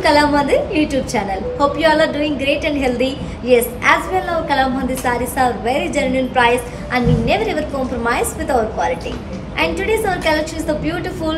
Kalamandir YouTube channel. Hope you all are doing great and healthy. Yes, as well our Kalamandir sarees are very genuine price and we never ever compromise with our quality. And today's our collection is the beautiful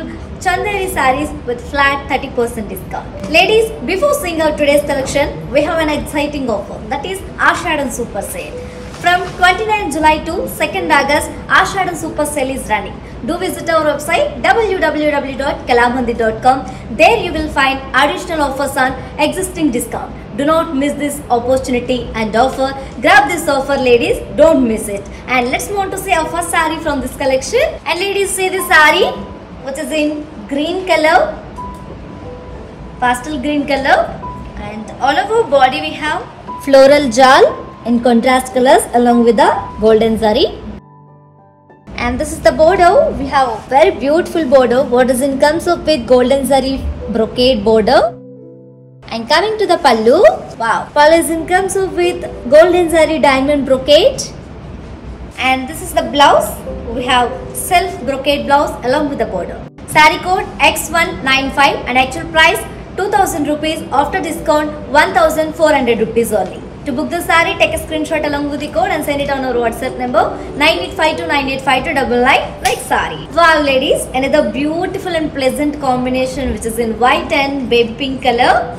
Chanderi sarees with flat 30% discount. Ladies, before seeing our today's collection, we have an exciting offer, that is Ashadam Super Sale. From 29 July to 2nd August, Ashadam Super Sale is running. Do visit our website www.kalamandir.com. There you will find additional offers on existing discount. Do not miss this opportunity and offer. Grab this offer, ladies. Don't miss it. And let's move on to see our first saree from this collection. And ladies, see this saree, which is in green color, pastel green color, and all over body we have floral jal in contrast colors along with the golden zari. And this is the border. We have a very beautiful border. What is in comes up with golden zari brocade border. And coming to the pallu, wow, pallu is in comes up with golden zari diamond brocade. And this is the blouse. We have self brocade blouse along with the border. Saree code X195 and actual price 2000 rupees, after discount 1400 rupees only. To book the saree, take a screenshot along with the code and send it on our WhatsApp number 9852985299 like saree. Wow ladies, another beautiful and pleasant combination which is in white and baby pink color.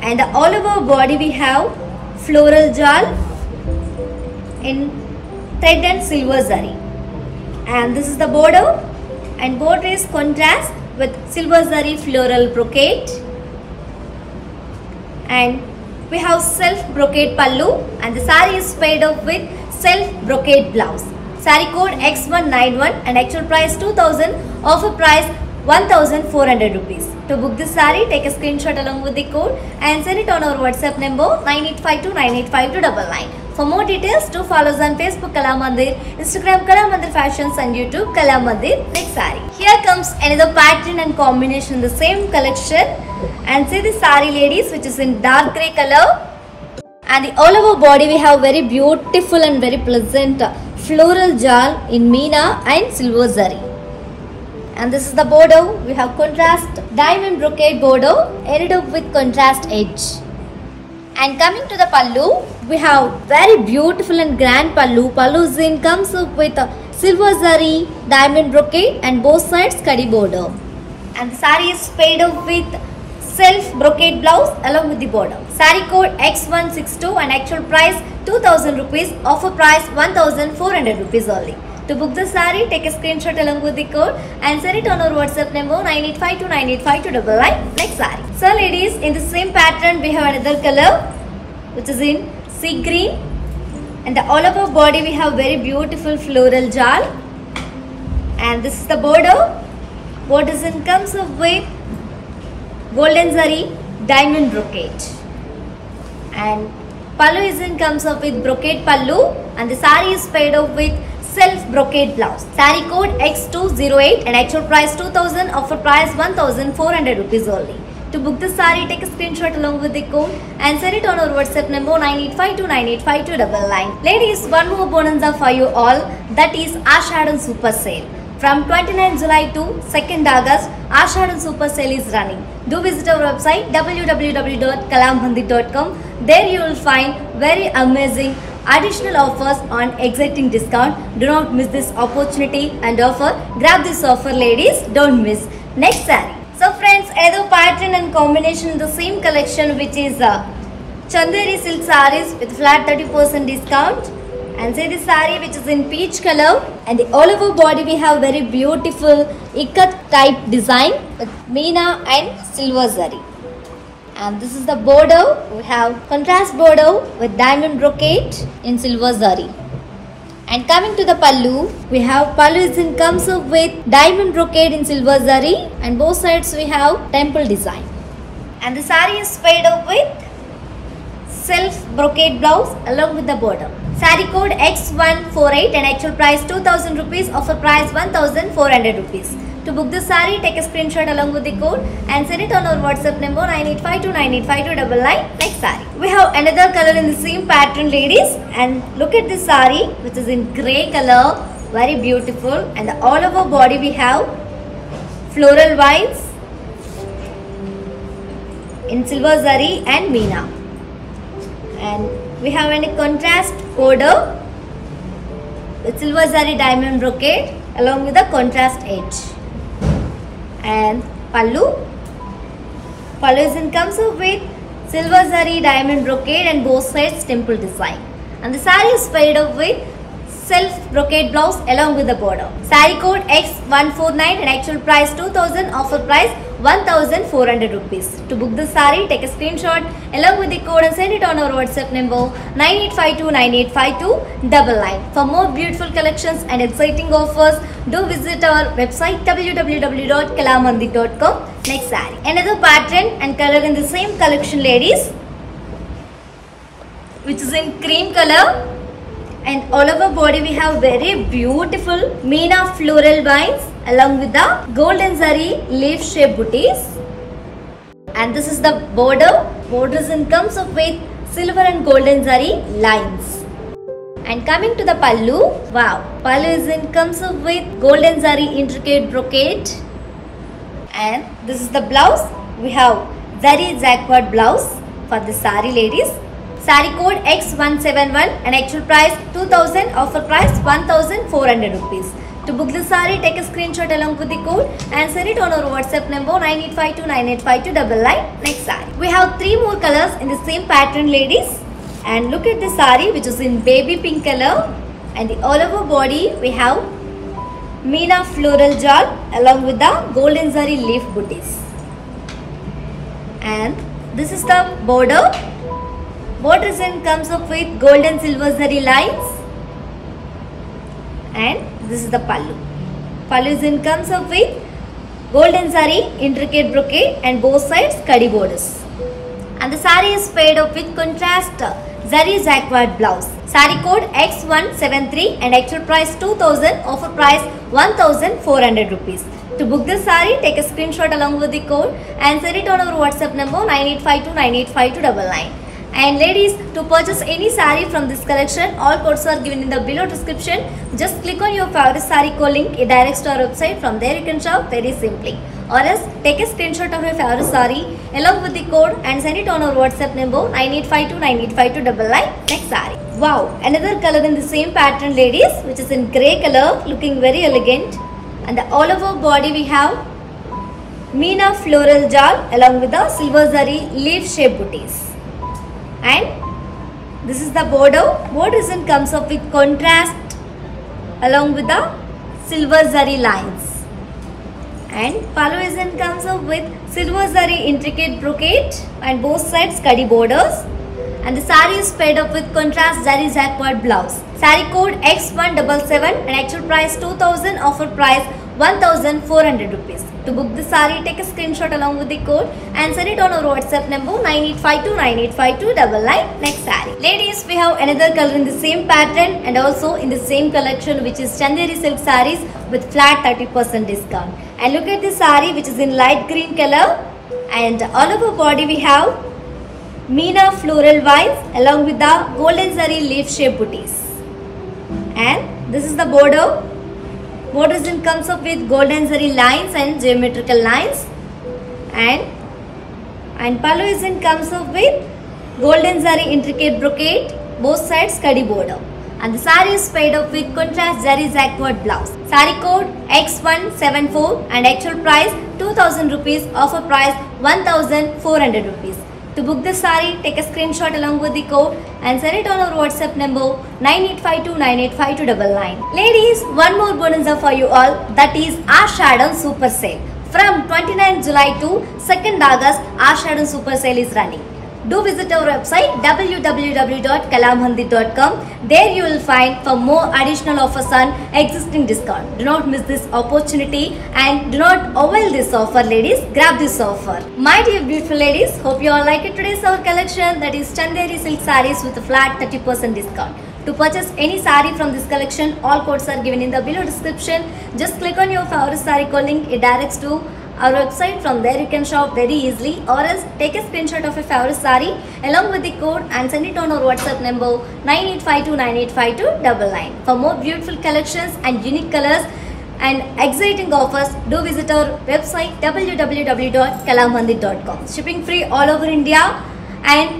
And all over body we have floral jal in thread and silver zari. And this is the border, and border is contrast with silver zari floral brocade. And we have self brocade pallu, and the saree is paired up with self brocade blouse. Saree code X191 and actual price 2000, offer price 1400 rupees. To book this saree, take a screenshot along with the code and send it on our WhatsApp number 9852985299. For more details, do follow us on Facebook Kalamandir, Instagram Kalamandir Fashions and YouTube Kalamandir Next Saree. Here comes another pattern and combination in the same collection. And see the saree ladies, which is in dark grey color. And the all over body we have very beautiful and very pleasant floral jal in meena and silver zari. And this is the border. We have contrast diamond brocade border ended up with contrast edge. And coming to the pallu, we have very beautiful and grand pallu. Pallu zin comes up with silver zari, diamond brocade and both sides kadi border. And the saree is paired up with self brocade blouse along with the border. Saree code X162 and actual price 2000 rupees, offer price 1400 rupees only. To book the saree, take a screenshot along with the code and send it on our WhatsApp number 9852985299 like saree. So ladies, in the same pattern we have another color which is in sea green, and the all over body we have very beautiful floral jal. And this is the border. What is in comes up with golden zari diamond brocade. And pallu is in comes up with brocade pallu, and the saree is paired up with self brocade blouse. Saree code X208 and actual price 2000, offer price 1400 rupees only. To book the saree, take a screenshot along with the code and send it on our WhatsApp number 9852985299. Ladies, one more bonanza for you all, that is Ashadam Super Sale. From 29 July to 2nd August, Ashadam Super Sale is running. Do visit our website www.kalamandir.com. There you will find very amazing additional offers on exciting discount. Do not miss this opportunity and offer. Grab this offer ladies, don't miss. Next saree. So friends, another pattern and combination in the same collection which is Chanderi silk sarees with flat 30% discount. And see the saree which is in peach color, and the all over body we have very beautiful ikat type design with meena and silver zari. And this is the border. We have contrast border with diamond brocade in silver zari. And coming to the pallu, we have pallu is in comes up with diamond brocade in silver zari, and both sides we have temple design. And the saree is paired up with self brocade blouse along with the border. Saree code X148 and actual price 2000 rupees, offer price 1400 rupees. To book the saree, take a screenshot along with the code and send it on our WhatsApp number 9852985299 like saree. We have another color in the same pattern ladies, and look at this saree which is in grey color, very beautiful, and all over body we have floral vines in silver zari and meena. And we have a contrast border with silver zari diamond brocade along with the contrast edge. And pallu comes with silver zari diamond brocade and both sides temple design. And the saree is paired up with self brocade blouse along with the border. Saree code X149 and actual price 2000, offer price 1400 rupees. To book the saree, take a screenshot along with the code and send it on our WhatsApp number 9852985299. For more beautiful collections and exciting offers, do visit our website www.kalamandir.com. Next saree, another pattern and color in the same collection, ladies, which is in cream color. And all over body we have very beautiful meena floral vines along with the golden zari leaf shape booties. And this is the border. Borders comes up with silver and golden zari lines. And coming to the pallu, wow, pallu comes up with golden zari intricate brocade. And this is the blouse. We have zari jacquard blouse for the saree, ladies. Saree code X171 and actual price 2000, offer price 1400 rupees. To book the saree, take a screenshot along with the code and send it on our WhatsApp number 9852985299. Next saree, we have 3 more colors in the same pattern, ladies. And look at the saree, which is in baby pink color, and the all over body we have meena floral jal along with the golden zari leaf booties. And this is the border. Border comes up with golden silver zari lines. And this is the pallu. Pallu comes up with golden zari intricate brocade and both sides kadi borders. And the saree is paired up with contrast zari jacquard blouse. Saree code X173 and actual price 2000, offer price 1400 rupees. To book this saree, take a screenshot along with the code and send it on our WhatsApp number 9852985299. And ladies, to purchase any saree from this collection, all codes are given in the below description. Just click on your favorite saree code link, it directs to our website. From there you can shop very simply. Or else take a screenshot of your favorite saree along with the code and send it on our WhatsApp number 9852985299. Next saree. Wow, another color in the same pattern, ladies, which is in grey color, looking very elegant. And the all over body we have meena floral jal along with the silver zari leaf shape booties. And this is the border. Border comes up with contrast along with the silver zari lines. And pallu comes up with silver zari intricate brocade and both sides kadi borders. And the saree is paired up with contrast zari jacquard blouse. Saree code X177 and actual price 2000, offer price 1400 rupees. To book the saree, take a screenshot along with the code and send it on our WhatsApp number 9852985299. Next saree. Ladies, we have another color in the same pattern and also in the same collection, which is Chanderi silk sarees with flat 30% discount. And look at the saree, which is in light green color, and all over body we have meena floral vines along with the golden zari leaf shape booties. And this is the border. Border comes up with golden zari lines and geometrical lines. And pallu comes up with golden zari intricate brocade, both sides kadi border. And the saree is paired up with contrast zari jacquard blouse. Saree code X174 and actual price 2000 rupees, offer price 1400 rupees. To book this saree, take a screenshot along with the code and send it on our WhatsApp number 9852985299. Ladies, one more bonus for you all, that is Ashadam Super Sale. From 29th July to 2nd August, Ashadam Super Sale is running. Do visit our website www.kalamandir.com. There you will find for more additional offers on existing discount. Do not miss this opportunity and do not avail this offer, ladies. Grab this offer. My dear beautiful ladies, hope you all like it. Today's our collection, that is Chanderi silk sarees with a flat 30% discount. To purchase any saree from this collection, all codes are given in the below description. Just click on your favorite saree code link, it directs to our website. From there you can shop very easily, or else take a screenshot of your favorite saree along with the code and send it on our WhatsApp number 9852985299. For more beautiful collections and unique colors and exciting offers, do visit our website www.kalamandir.com. Shipping free all over India, and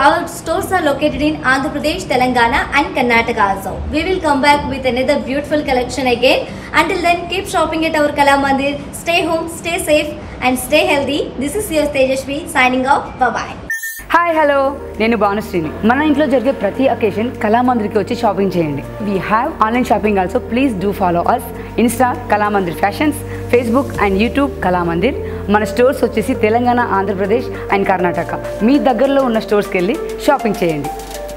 our stores are located in Andhra Pradesh, Telangana and Karnataka also. We will come back with another beautiful collection again. Until then, keep shopping at our Kalamandir. Stay home, stay safe and stay healthy. This is your Tejashvi signing off. Bye-bye. Hi hello, నేను భానుశ్రీని. మన ఇంట్లో జరిగే ప్రతి occasion కళామందిర్కి వచ్చి shopping చేయండి. We have online shopping also. Please do follow us Insta Kalamandir fashions, Facebook and YouTube Kalamandir. మన stores వచ్చేసి Telangana, Andhra Pradesh and Karnataka. మీ దగ్గరలో ఉన్న స్టోర్స్కి వెళ్ళి షాపింగ్ చేయండి.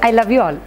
I love you all.